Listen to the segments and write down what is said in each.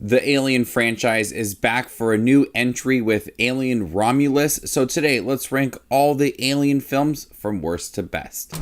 The Alien franchise is back for a new entry with Alien Romulus. So today, let's rank all the Alien films from worst to best.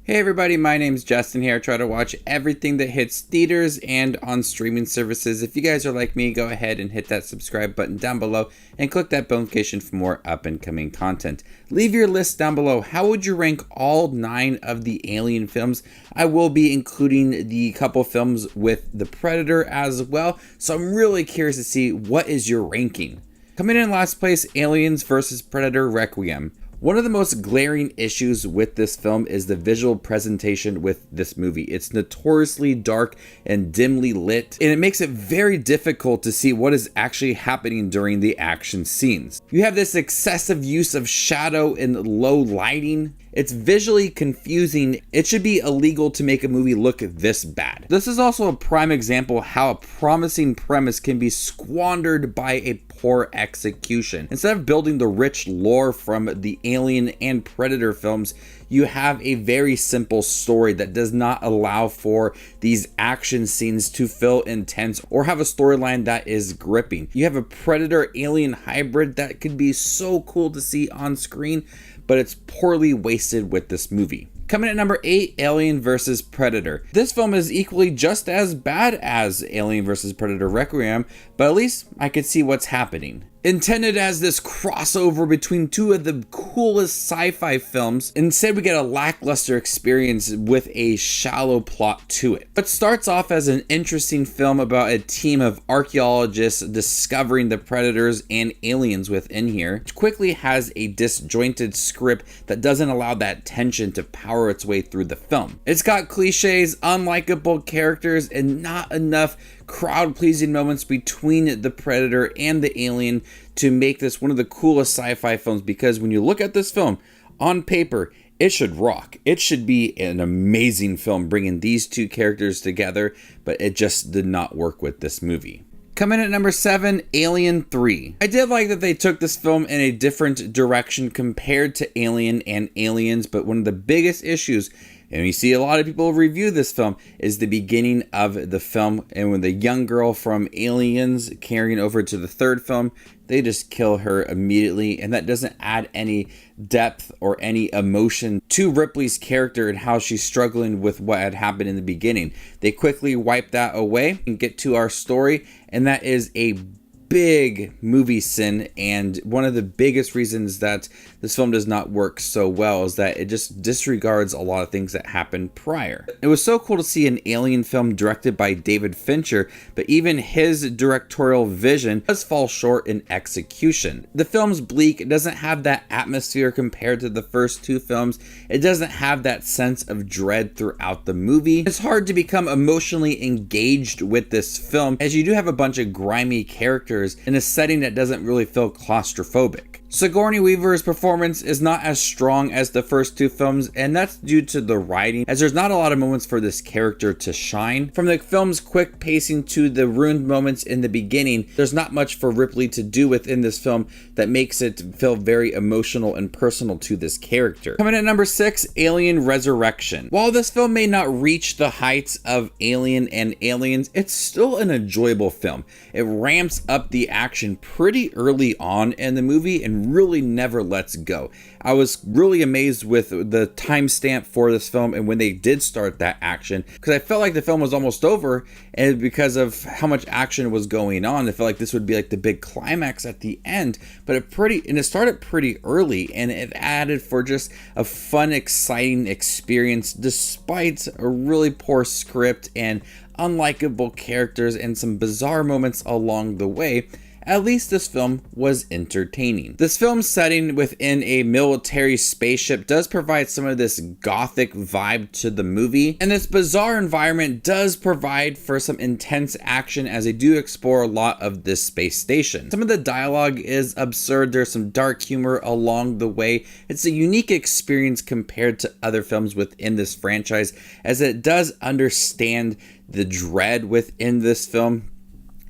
Hey everybody, my name's Justin here. I try to watch everything that hits theaters and on streaming services. If you guys are like me, go ahead and hit that subscribe button down below and click that bell notification for more up and coming content. Leave your list down below. How would you rank all 9 of the Alien films? I will be including the couple films with the Predator as well, so I'm really curious to see what is your ranking. Coming in last place, Aliens vs. Predator Requiem. One of the most glaring issues with this film is the visual presentation with this movie. It's notoriously dark and dimly lit, and it makes it very difficult to see what is actually happening during the action scenes. You have this excessive use of shadow and low lighting. It's visually confusing. It should be illegal to make a movie look this bad. This is also a prime example how a promising premise can be squandered by a poor execution. Instead of building the rich lore from the Alien and Predator films, you have a very simple story that does not allow for these action scenes to feel intense or have a storyline that is gripping. You have a Predator-Alien hybrid that could be so cool to see on screen, but it's poorly wasted with this movie. Coming at number 8, Alien vs. Predator. This film is equally just as bad as Alien vs. Predator Requiem, but at least I could see what's happening. Intended as this crossover between two of the coolest sci-fi films, instead we get a lackluster experience with a shallow plot to it. But starts off as an interesting film about a team of archaeologists discovering the predators and aliens within here, which quickly has a disjointed script that doesn't allow that tension to power its way through the film. It's got cliches, unlikable characters, and not enough crowd-pleasing moments between the Predator and the Alien to make this one of the coolest sci-fi films, because when you look at this film on paper, it should rock. It should be an amazing film bringing these two characters together, but it just did not work with this movie. Coming at number 7, Alien 3. I did like that they took this film in a different direction compared to Alien and Aliens, but one of the biggest issues, and we see a lot of people review this film, is the beginning of the film, and when the young girl from Aliens carrying over to the third film, they just kill her immediately, and that doesn't add any depth or any emotion to Ripley's character and how she's struggling with what had happened in the beginning. They quickly wipe that away and get to our story, and that is a big movie sin, and one of the biggest reasons that this film does not work so well is that it just disregards a lot of things that happened prior. It was so cool to see an Alien film directed by David Fincher, but even his directorial vision does fall short in execution. The film's bleak. It doesn't have that atmosphere compared to the first two films. It doesn't have that sense of dread throughout the movie. It's hard to become emotionally engaged with this film, as you do have a bunch of grimy characters in a setting that doesn't really feel claustrophobic. Sigourney Weaver's performance is not as strong as the first two films, and that's due to the writing, as there's not a lot of moments for this character to shine. From the film's quick pacing to the ruined moments in the beginning, there's not much for Ripley to do within this film that makes it feel very emotional and personal to this character. Coming at number 6, Alien Resurrection. While this film may not reach the heights of Alien and Aliens, it's still an enjoyable film. It ramps up the action pretty early on in the movie and really never lets go. I was really amazed with the timestamp for this film and when they did start that action, because I felt like the film was almost over, and because of how much action was going on, I felt like this would be like the big climax at the end, but it started pretty early, and it added for just a fun, exciting experience despite a really poor script and unlikable characters and some bizarre moments along the way. At least this film was entertaining. This film's setting within a military spaceship does provide some of this gothic vibe to the movie, and this bizarre environment does provide for some intense action as they do explore a lot of this space station. Some of the dialogue is absurd. There's some dark humor along the way. It's a unique experience compared to other films within this franchise, as it does understand the dread within this film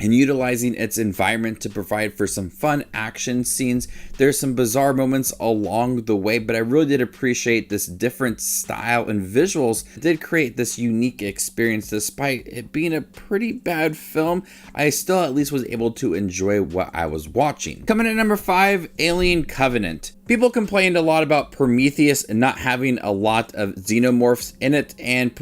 and utilizing its environment to provide for some fun action scenes. There's some bizarre moments along the way, but I really did appreciate this different style and visuals. It did create this unique experience. Despite it being a pretty bad film, I still at least was able to enjoy what I was watching. Coming at number 5, Alien Covenant. People complained a lot about Prometheus and not having a lot of xenomorphs in it, and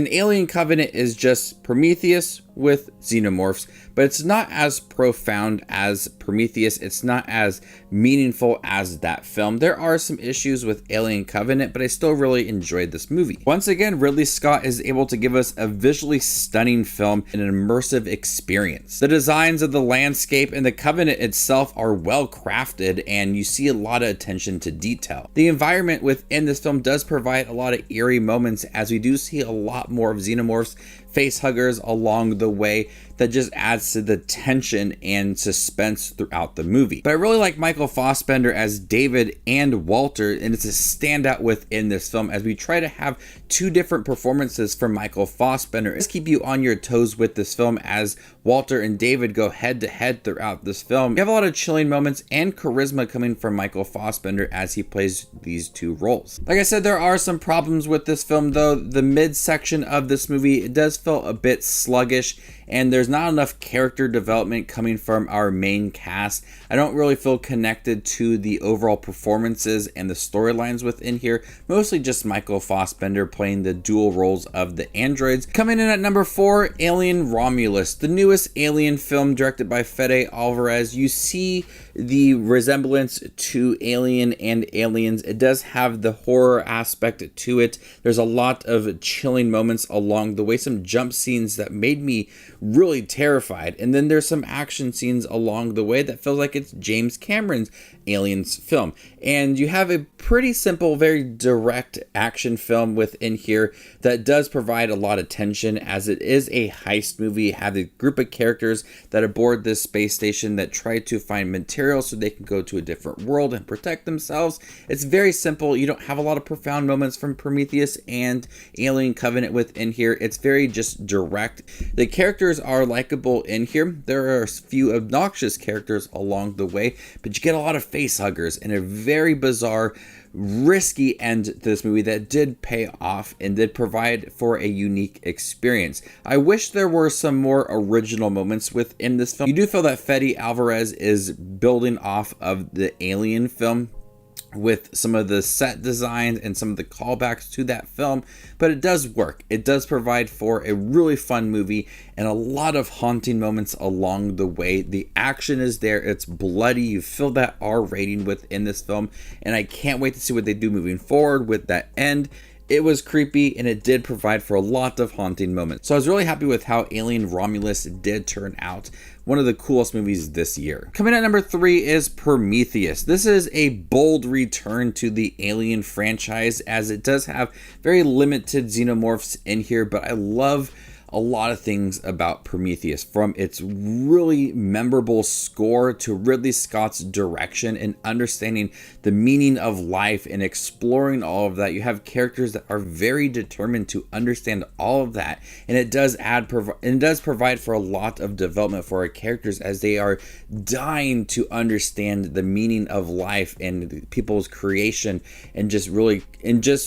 Alien Covenant is just Prometheus with xenomorphs, but it's not as profound as Prometheus. It's not as meaningful as that film. There are some issues with Alien Covenant, but I still really enjoyed this movie. Once again, Ridley Scott is able to give us a visually stunning film and an immersive experience. The designs of the landscape and the Covenant itself are well crafted, and you see a lot of attention to detail. The environment within this film does provide a lot of eerie moments, as we do see a lot more of xenomorphs, face huggers along the way, that just adds to the tension and suspense throughout the movie. But I really like Michael Fassbender as David and Walter, and it's a standout within this film as we try to have two different performances from Michael Fassbender. Let's keep you on your toes with this film as Walter and David go head to head throughout this film. You have a lot of chilling moments and charisma coming from Michael Fassbender as he plays these two roles. Like I said, there are some problems with this film though. The mid-section of this movie, it does feel a bit sluggish, and there's not enough character development coming from our main cast. I don't really feel connected to the overall performances and the storylines within here, mostly just Michael Fassbender playing the dual roles of the androids. Coming in at number 4, Alien Romulus, the newest Alien film directed by Fede Alvarez. You see the resemblance to Alien and Aliens. It does have the horror aspect to it. There's a lot of chilling moments along the way, some jump scenes that made me really terrified, and then there's some action scenes along the way that feels like it's James Cameron's Aliens film. And you have a pretty simple, very direct action film within here that does provide a lot of tension, as it is a heist movie. You have a group of characters that are aboard this space station that try to find material so they can go to a different world and protect themselves. It's very simple. You don't have a lot of profound moments from Prometheus and Alien Covenant within here. It's very just direct. The characters are likable in here. There are a few obnoxious characters along the way, but you get a lot of face huggers and a very bizarre, risky end to this movie that did pay off and did provide for a unique experience. I wish there were some more original moments within this film. You do feel that Fede Alvarez is building off of the Alien film with some of the set designs and some of the callbacks to that film, but it does work. It does provide for a really fun movie and a lot of haunting moments along the way. The action is there, it's bloody, you feel that R rating within this film, and I can't wait to see what they do moving forward with that end. It was creepy, and it did provide for a lot of haunting moments. So I was really happy with how Alien Romulus did turn out. One of the coolest movies this year. Coming at number 3 is Prometheus. This is a bold return to the Alien franchise, as it does have very limited xenomorphs in here, but I love a lot of things about Prometheus, from its really memorable score to Ridley Scott's direction and understanding the meaning of life and exploring all of that. You have characters that are very determined to understand all of that, and it does provide for a lot of development for our characters as they are dying to understand the meaning of life and people's creation, and just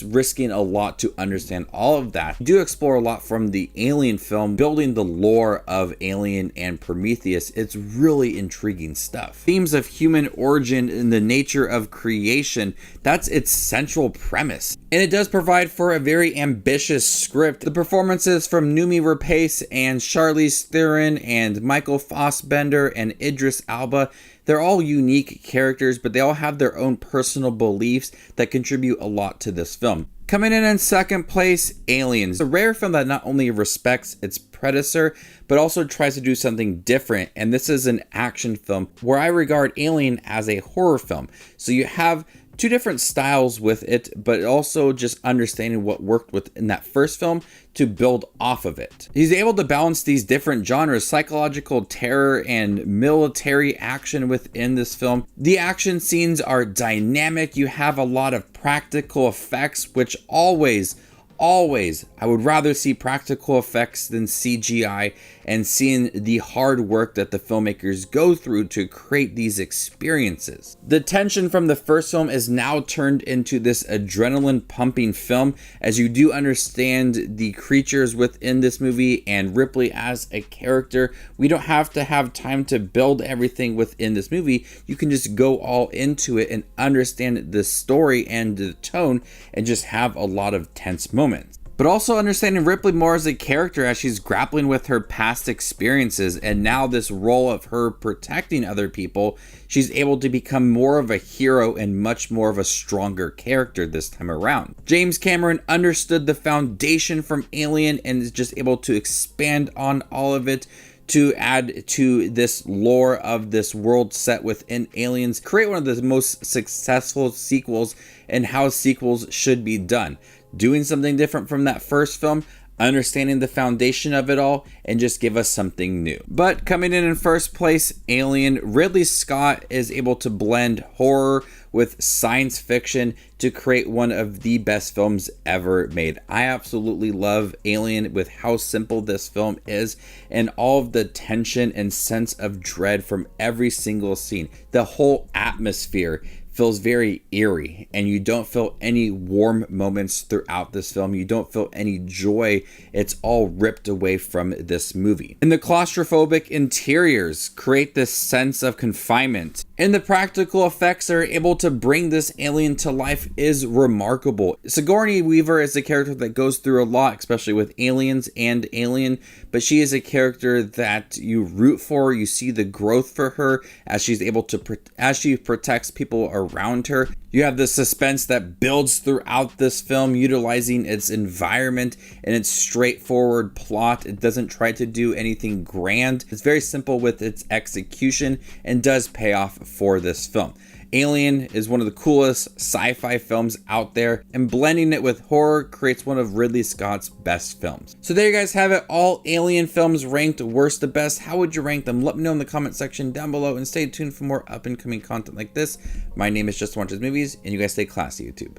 risking a lot to understand all of that. You do explore a lot from the Alien film, building the lore of Alien and Prometheus. It's really intriguing stuff. Themes of human origin and the nature of creation, that's its central premise. And it does provide for a very ambitious script. The performances from Noomi Rapace and Charlize Theron and Michael Fassbender and Idris Elba, they're all unique characters, but they all have their own personal beliefs that contribute a lot to this film. Coming in second place, Aliens. A rare film that not only respects its predecessor, but also tries to do something different. And this is an action film where I regard Alien as a horror film. So you have two different styles with it, but also just understanding what worked within that first film to build off of it. He's able to balance these different genres, psychological terror and military action within this film. The action scenes are dynamic. You have a lot of practical effects, which always, I would rather see practical effects than CGI. and seeing the hard work that the filmmakers go through to create these experiences. The tension from the first film is now turned into this adrenaline pumping film, as you do understand the creatures within this movie and Ripley as a character. We don't have to have time to build everything within this movie. You can just go all into it and understand the story and the tone and just have a lot of tense moments. But also understanding Ripley more as a character as she's grappling with her past experiences, and now this role of her protecting other people, she's able to become more of a hero and much more of a stronger character this time around. James Cameron understood the foundation from Alien and is just able to expand on all of it to add to this lore of this world set within Aliens, create one of the most successful sequels and how sequels should be done. Doing something different from that first film, understanding the foundation of it all, and just give us something new. But coming in first place, Alien, Ridley Scott is able to blend horror with science fiction to create one of the best films ever made. I absolutely love Alien with how simple this film is and all of the tension and sense of dread from every single scene. The whole atmosphere feels very eerie, and you don't feel any warm moments throughout this film. You don't feel any joy. It's all ripped away from this movie. And the claustrophobic interiors create this sense of confinement. And the practical effects that are able to bring this alien to life is remarkable. Sigourney Weaver is a character that goes through a lot, especially with Aliens and Alien, but she is a character that you root for. You see the growth for her as she's able to, as she protects people around her. You have the suspense that builds throughout this film, utilizing its environment and its straightforward plot. It doesn't try to do anything grand. It's very simple with its execution and does pay off for this film. Alien is one of the coolest sci-fi films out there, and blending it with horror creates one of Ridley Scott's best films. So there you guys have it, all Alien films ranked worst to best. How would you rank them? Let me know in the comment section down below, and stay tuned for more up and coming content like this. My name is Just Watches Movies, and you guys stay classy, YouTube.